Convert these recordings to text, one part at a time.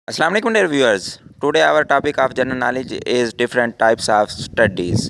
Assalamu alaikum dear viewers. Today our topic of general knowledge is different types of studies.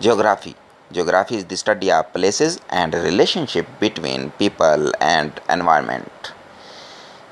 Geography is the study of places and relationship between people and environment.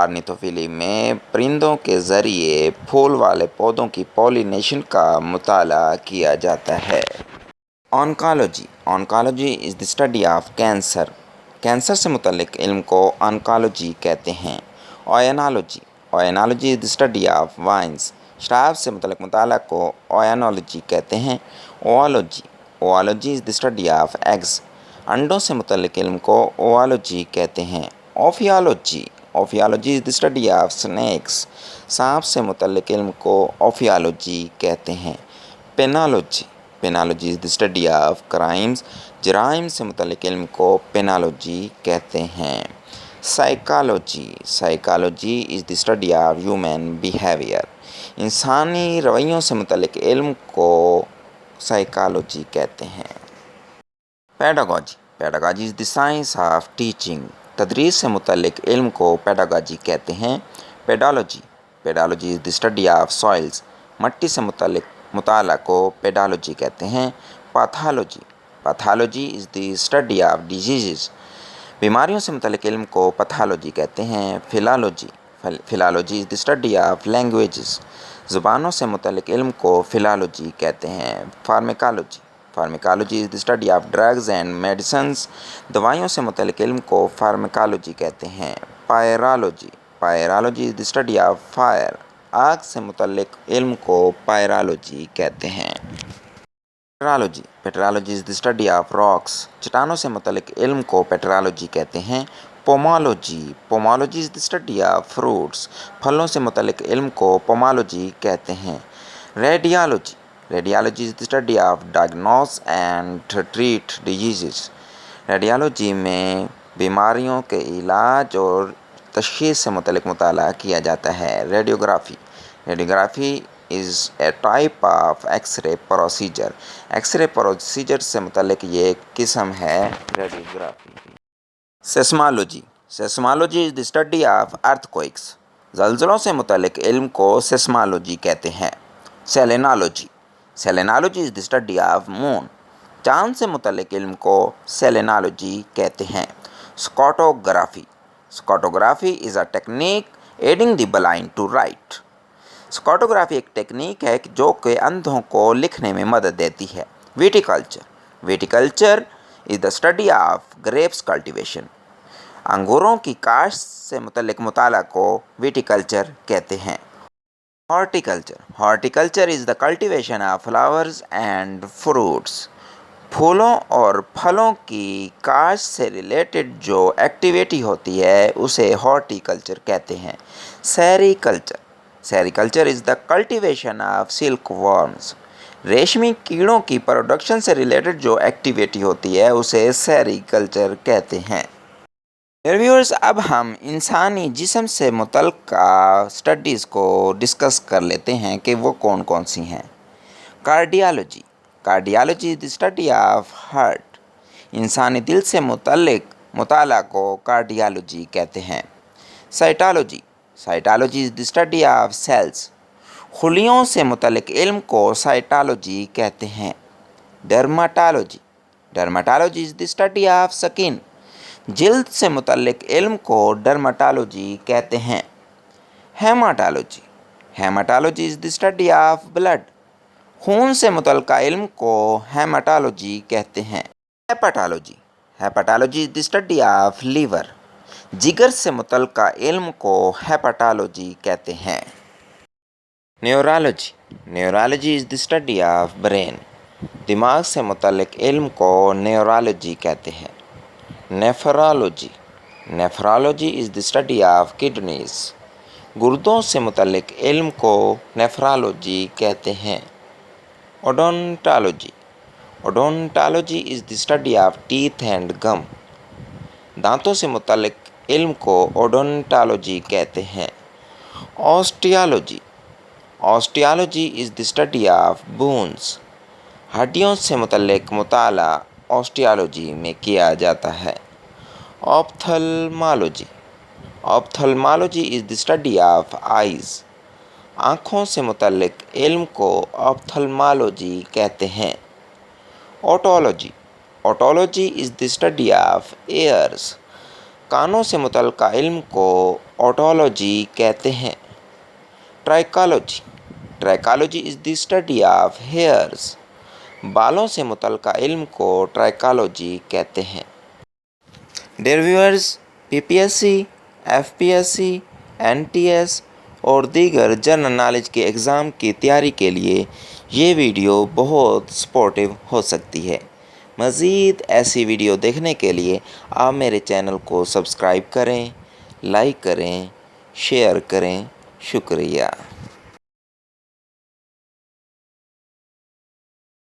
آرنیتوفیلی میں پرندوں کے ذریعے پھول والے پودوں کی pollination کا مطالعہ کیا جاتا ہے۔ Oncology is the study of cancer. Cancer سے متعلق علم کو آنکالوجی کہتے ہیں۔ Oenology is the study of wines. شراب سے متعلق مطالعہ کو اوینالوجی کہتے ہیں۔ Oology is the study of eggs. انڈوں سے متعلق علم کو اوالوجی کہتے ہیں۔ Ophiology is the study of snakes. سانپ سے متعلق علم کو اوفیالوجی کہتے ہیں۔ Penology is the study of crimes. جرائم سے متعلق علم کو پینالوجی کہتے ہیں۔ Psychology is the study of human behaviour. انسانی رویوں سے متعلق علم کو سائیکالوجی کہتے ہیں۔ Pedagogy is the science of teaching. تدریس سے متعلق علم کو پیڈاگوجی کہتے ہیں۔ پیڈالوجی از دی اسٹڈی آف سوائلز۔ مٹی سے متعلق مطالعہ کو پیڈالوجی کہتے ہیں۔ Pathology is the study of diseases. بیماریوں سے متعلق علم کو پیتھالوجی کہتے ہیں۔ Philology is the study of languages. زبانوں سے متعلق علم کو فلالوجی کہتے ہیں۔ Pharmacology is the study of drugs and medicines. دوائیوں سے متعلق علم کو فارمیکالوجی کہتے ہیں۔ Pyrology is the study of fire. آگ سے متعلق علم کو پائرالوجی کہتے ہیں۔ Petrology is the study of rocks. چٹانوں سے متعلق علم کو پیٹرالوجی کہتے ہیں۔ Pomology is the study of fruits. پھلوں سے متعلق علم کو پومالوجی کہتے ہیں۔ Radiology is the study of diagnosis and treat diseases. Radiology میں بیماریوں کے علاج اور تشخیص سے متعلق مطالعہ کیا جاتا ہے۔ Radiography is a type of X ray procedure. X ray procedure سے متعلق یہ ایک قسم ہے radiography. Seismology is the study of earthquakes. زلزلوں سے متعلق علم کو سیسمالوجی کہتے ہیں۔ Selenology is the study of moon. چاند سے متعلق علم کو سیلینالوجی کہتے ہیں۔ Scotography is a technique aiding the blind to write. Scotography ایک ٹیکنیک ہے جو کہ اندھوں کو لکھنے میں مدد دیتی ہے۔ Viticulture is the study of grapes cultivation. انگوروں کی کاشت سے متعلق مطالعہ کو ویٹیکلچر کہتے ہیں۔ Horticulture is the cultivation of flowers and fruits. پھولوں اور پھلوں کی کاشت سے ریلیٹڈ جو ایکٹیویٹی ہوتی ہے اسے ہارٹیکلچر کہتے ہیں۔ سیریکلچر از the cultivation of silk worms. ریشمی کیڑوں کی پروڈکشن سے ریلیٹڈ جو ایکٹیویٹی ہوتی ہے اسے سیریکلچر کہتے ہیں۔ ویورز، اب ہم انسانی جسم سے متعلقہ اسٹڈیز کو ڈسکس کر لیتے ہیں کہ وہ کون کون سی ہیں۔ Cardiology is the study of heart. انسانی دل سے متعلق مطالعہ کو کارڈیالوجی کہتے ہیں۔ سائٹالوجی از دی اسٹڈی آف سیلز۔ خلیوں سے متعلق علم کو سائٹالوجی کہتے ہیں۔ ڈرماٹالوجی از دی اسٹڈی آف سکن۔ جلد سے متعلق علم کو ڈرماٹالوجی کہتے ہیں۔ Haematology is the study of blood. خون سے متعلقہ علم کو ہیماٹالوجی کہتے ہیں۔ Hepatology is the study of liver. جگر سے متعلقہ علم کو ہیپاٹالوجی کہتے ہیں۔ Neurology is the study of brain. دماغ سے متعلق علم کو نیورالوجی کہتے ہیں۔ Nephrology is the study of kidneys. گردوں سے متعلق علم کو نیفرالوجی کہتے ہیں۔ Odontology is the study of teeth and gum. دانتوں سے متعلق علم کو اوڈونٹالوجی کہتے ہیں۔ آسٹیالوجی از دی اسٹڈی آف بونز۔ ہڈیوں سے متعلق مطالعہ آسٹیالوجی میں کیا جاتا ہے۔ آپتھلمالوجی از دی اسٹڈی آف آئیز۔ آنکھوں سے متعلق علم کو آپتھلمالوجی کہتے ہیں۔ اوٹولوجی از دی اسٹڈی آف ایئرز۔ کانوں سے متعلقہ علم کو اوٹولوجی کہتے ہیں۔ ٹرائکالوجی از دی اسٹڈی آف ہیئرز۔ بالوں سے متعلقہ علم کو ٹرائکالوجی کہتے ہیں۔ Dear viewers, PPSC، FPSC، NTS اور دیگر جنرل نالج کے ایگزام کی تیاری کے لیے یہ ویڈیو بہت سپورٹیو ہو سکتی ہے۔ مزید ایسی ویڈیو دیکھنے کے لیے آپ میرے چینل کو سبسکرائب کریں، لائک کریں، شیئر کریں۔ شکریہ۔